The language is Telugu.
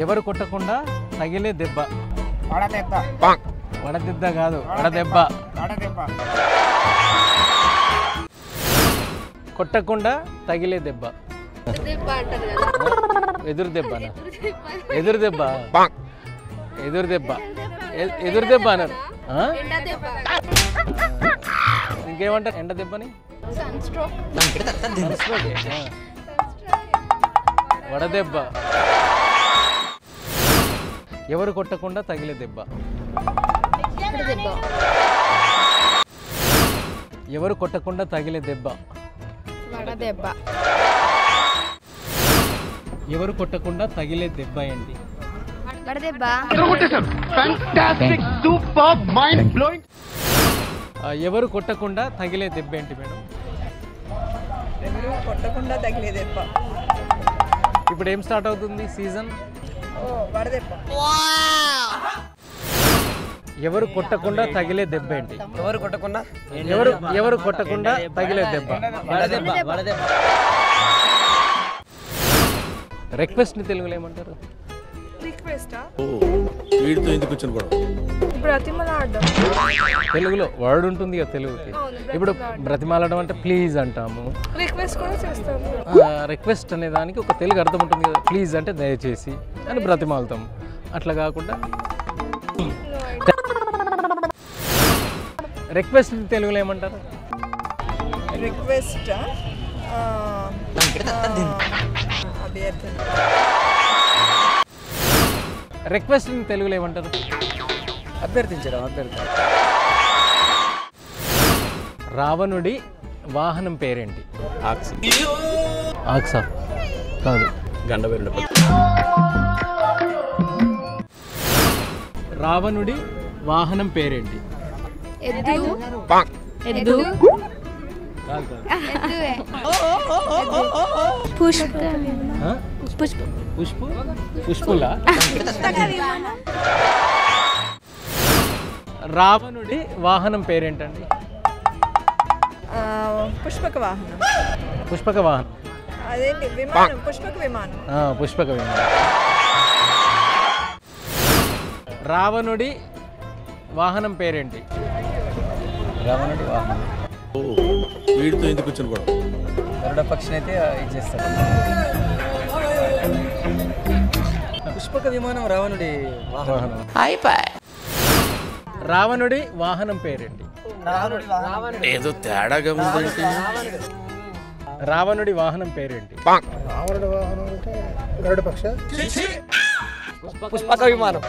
ఎవరు కొట్టకుండా తగిలే దెబ్బ. వడదెబ్బ. వడదెబ్బ కాదు, వడదెబ్బ. కొట్టకుండా తగిలే దెబ్బ. ఎదురు దెబ్బ. ఎదురు దెబ్బ. ఎదురు దెబ్బ. ఎదురు దెబ్బ అన్నారు. ఇంకేమంటారు ఎండ దెబ్బని? వడదెబ్బ. ఎవరు కొట్టకుండా తగిలే దెబ్బ. ఎవరు కొట్టకుండా తగిలే దెబ్బ. వడదెబ్బ. ఎవరు కొట్టకుండా తగిలే దెబ్బ ఏంటి? వడదెబ్బ. ఎవరు కొట్టకుండా తగిలే దెబ్బ ఏంటి మేడం? ఎవరు కొట్టకుండా తగిలే దెబ్బ. ఇప్పుడు ఏం స్టార్ట్ అవుతుంది సీజన్? వడదెబ్బ. ఎవరు కొట్టకుండా తగిలే దెబ్బ ఏంటి? ఎవరు కొట్టకుండా ఎవరు కొట్టకుండా తగిలే దెబ్బ. వడదెబ్బ. వడదెబ్బ. రిక్వెస్ట్ ని తెలుగులో ఏమంటారు? రిక్వెస్టా? వీడితో ఎందుకు వచ్చిన గొడవ? బ్రతిమలాడడం. తెలుగులో వర్డ్ ఉంటుంది కదా తెలుగుకి. ఇప్పుడు బ్రతిమాలడం అంటే ప్లీజ్ అంటాము. రిక్వెస్ట్ కూడా చేస్తాము. రిక్వెస్ట్ అనే దానికి ఒక తెలుగు అర్థం ఉంటుంది కదా. ప్లీజ్ అంటే దయచేసి అని బ్రతిమాలతాము. అట్లా కాకుండా రిక్వెస్ట్ తెలుగులో ఏమంటారు? రిక్వెస్ట్ రిక్వెస్ట్ తెలుగులో ఏమంటారు? అభ్యర్థించడం. రావణుడి వాహనం పేరేంటి? ఆక్సి. ఆక్సా కాదు, గండవేరుడ. రావణుడి వాహనం పేరేంటి? ఎద్దు. ఎద్దు కాదు. పుష్ప. పుష్పులా? రావణుడి వాహనం పేరేంటండి? పుష్పక వాహనం. పుష్పక వాహనం. అదేంటి? విమానం. పుష్పక విమానం. పుష్పక విమానం. రావణుడి వాహనం పేరేంటి? రావణుడి వాహనం. వీడితో ఎందుకు వచ్చిన గొడవ? గరుడ పక్షిని అయితే ఇది చేస్తారు. పుష్పక విమానం రావణుడి వాహనం. రావణుడి వాహనం పేరేంటి? ఏదో తేడాగా ఉందంటే. రావణుడి వాహనం పేరేంటి? పుష్పక విమానం.